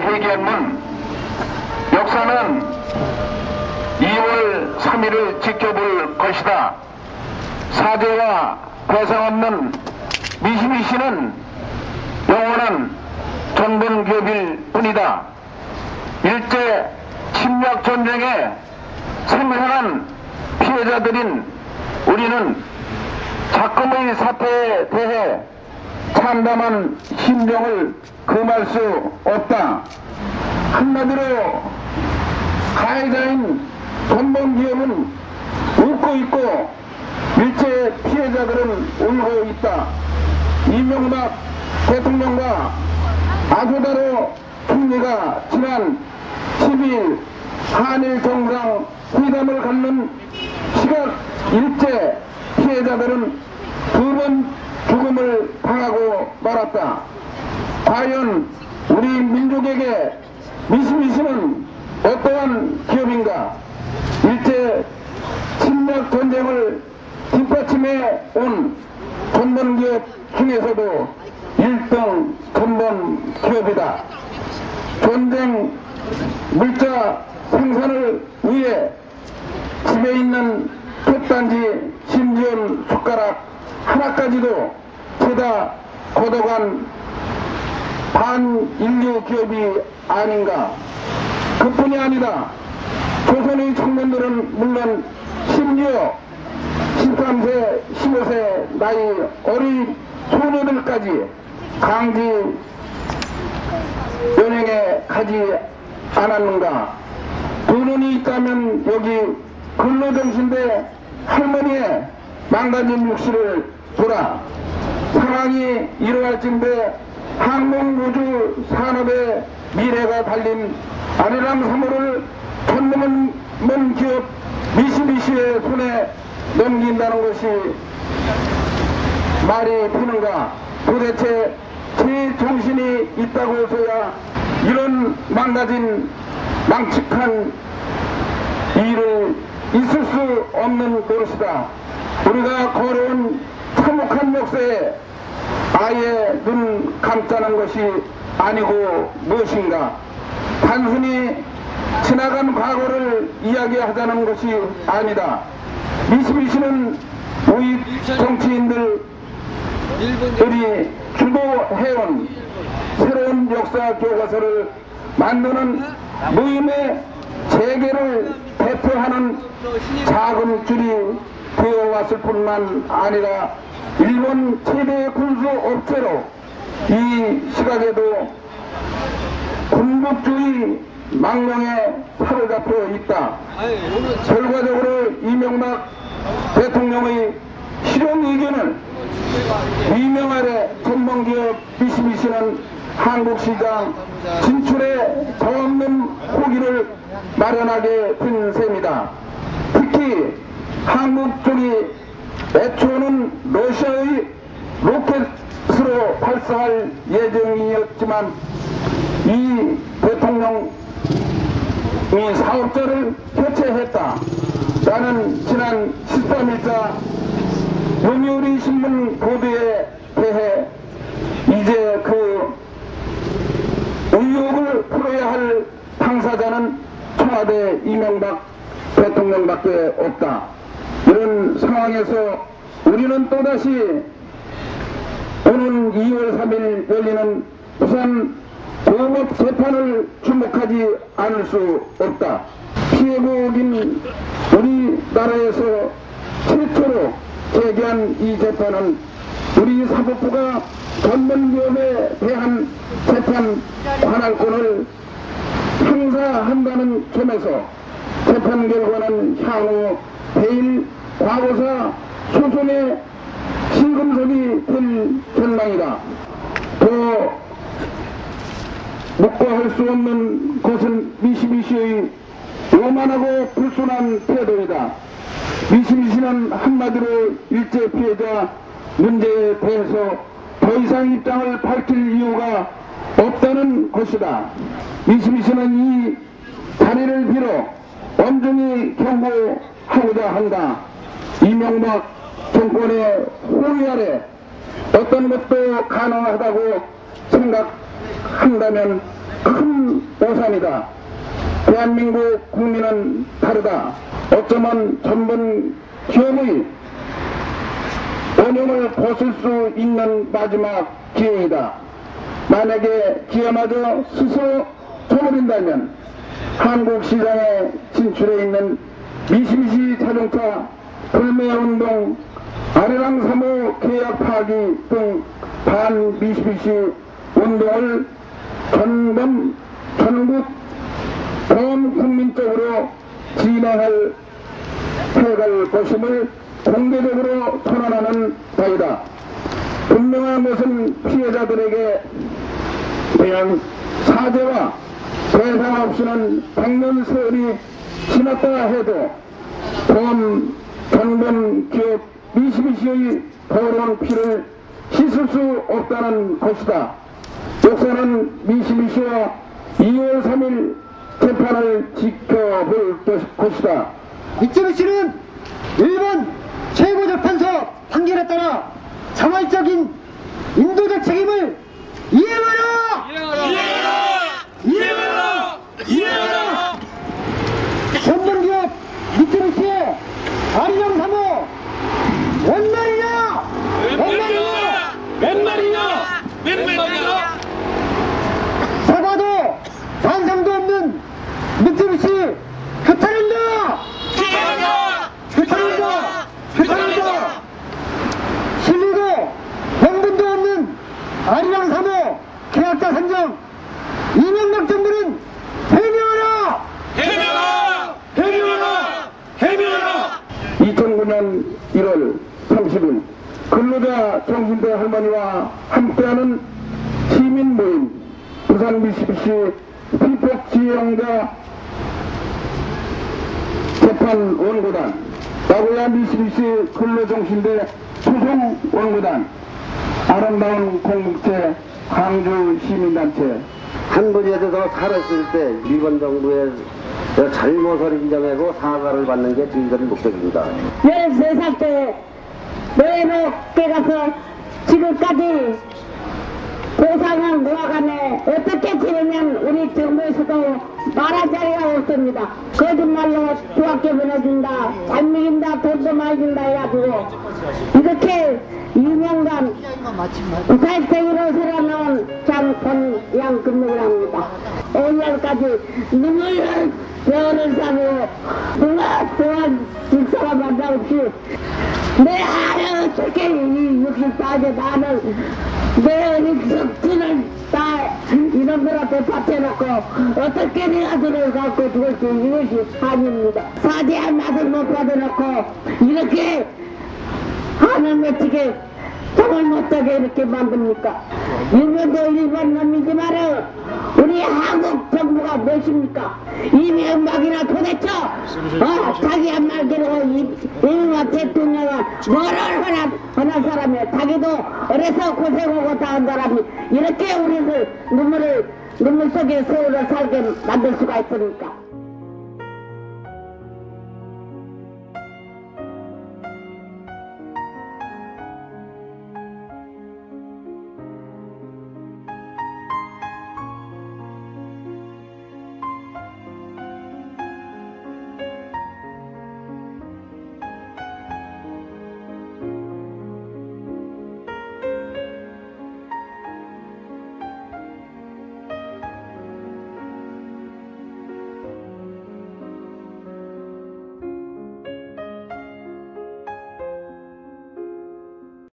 회견문 역사는 2월 3일을 지켜볼 것이다. 사죄와 배상 없는 미시미시는 영원한 전범기업일 뿐이다. 일제 침략 전쟁에 생생한 피해자들인 우리는 작금의 사태에 대해 참담한 심정을 금할 수 없다. 한마디로 가해자인 전범기업은 웃고 있고 일제 피해자들은 울고 있다. 이명박 대통령과 아소다로 총리가 지난 12일 한일 정상 회담을 갖는 시각 일제 피해자들은 두 번 죽음을 당하고 말았다. 과연 우리 민족에게 미시미시는 어떠한 기업인가? 일제 침략 전쟁을 뒷받침해 온 전범기업 중에서도 1등 전범기업이다. 전쟁 물자 생산을 위해 집에 있는 톱단지 심지어 숟가락 하나까지도 죄다 걷어간 반인류 기업이 아닌가. 그뿐이 아니다. 조선의 청년들은 물론 심지어 13세, 15세 나이 어린 소녀들까지 강제 연행에 가지 않았는가. 두 눈이 있다면 여기 근로정신대 할머니의 망가진 묵시를 보라. 상황이 이러할진데 항공우주 산업의 미래가 달린 아리랑 3호를 전문 기업 미시미시의 손에 넘긴다는 것이 말이 되는가. 도대체 제 정신이 있다고 해서야 이런 망가진 망측한 일을 있을 수 없는 노릇이다. 우리가 걸어온 참혹한 역사에 아예 눈 감자는 것이 아니고 무엇인가. 단순히 지나간 과거를 이야기하자는 것이 아니다. 미시미시는 우리 정치인들이 주도해온 새로운 역사 교과서를 만드는 모임의 재개를 대표하는 작은 줄이 되어왔을 뿐만 아니라 일본 최대 군수 업체로 이 시각에도 군국주의 망령에 사로잡혀 있다. 결과적으로 이명박 대통령의 실용 의견은 위명아래 전범기업 미시미시는 한국시장 진출에 저 없는 호기를 마련하게 된 셈이다. 특히 한국 쪽이 애초는 러시아의 로켓으로 발사할 예정이었지만 이 대통령이 사업자를 교체했다. 라는 지난 13일자 요미우리 신문 보도에 대해 이제 그 의혹을 풀어야 할 당사자는 청와대 이명박 대통령밖에 없다. 이런 상황에서 우리는 또다시 오는 2월 3일 열리는 부산 고법 재판을 주목하지 않을 수 없다. 피해국인 우리나라에서 최초로 제기한 이 재판은 우리 사법부가 전범기업에 대한 재판 관할권을 행사한다는 점에서 재판 결과는 향후 배일 과거사 소송의 신금속이 될 전망이다. 더 묵과할 수 없는 것은 미시미시의 요만하고 불순한 태도이다. 미시미시는 한마디로 일제 피해자 문제에 대해서 더 이상 입장을 밝힐 이유가 없다는 것이다. 미시미시는 이 자리를 빌어 엄중히 경고하고자 한다. 이명박 정권의 호위 아래 어떤 것도 가능하다고 생각한다면 큰 오산이다. 대한민국 국민은 다르다. 어쩌면 전번 기업의 원흉을 벗을 수 있는 마지막 기회이다. 만약에 기회마저 스스로 저버린다면 한국 시장에 진출해 있는 미시미시 자동차 불매운동, 아리랑 3호 계약 파기 등 반미시미시 운동을 전국 전 국민적으로 진행할 해갈 것임을 공개적으로 선언하는 바이다. 분명한 것은 피해자들에게 대한 사죄와 배상 없이는 100년 세월이 지났다 해도 전범 기업 미시미시의 더러운 피를 씻을 수 없다는 것이다. 역사는 미시미시와 2월 3일 재판을 지켜볼 것이다. 미쓰비시는 일본 최고재판소 판결에 따라 자발적인 인도적 책임을 이행하라! 이행하라! 전범기업 미쓰비시의 아리랑 3호 웬 말이냐! 사과도 반성도 없는 미쓰비시 규탄한다! 실리도 명분도 없는 아리랑 3호 계약자 선정 이명박 정부는 해명하라! 2009년 1월 30일 근로자 정신대 할머니와 함께하는 시민 모임 부산 미쓰비시 피폭지형자 재판 원고단 나고야 미쓰비시 근로정신대 소송 원고단 아름다운 공동체 광주 시민단체 한 분에 대해서 살았을 때 일본 정부의 잘못을 인정하고 사과를 받는 게 저희들의 목적입니다. 13살 때 노예롭게 가서 지금까지 보상은 모아가네 어떻게 지내면 우리 정부에서도 말할 자리가 없습니다. 거짓말로 중학교 보내준다, 잘 먹인다, 돈도 많이 준다 해가지고 이렇게 2년간 살생으로 살아나온 장본양 근무를 합니다. 오늘까지 눈물을 배어를 싸고 누가 또한 육사가 만나없이 내 아를 어떻게 이 64세 나는 내 육석진을 다 이놈들한테 바쳐놓고 어떻게 내가 돈을 갖고 죽을지 이것이 산입니다. 사죄한 맛을 못 받아놓고 이렇게 하는 어떻게 정을 못하게 이렇게 만듭니까? 일본도 일본 놈이지만은 우리 한국 정부가 무엇입니까? 이명박이나 도대체 자기 한 말대로 이명박 대통령은 뭐를 하는 사람이야. 자기도 어려서 고생하고 다 한 사람이 이렇게 우리를 눈물 속에 세월을 살게 만들 수가 있습니까?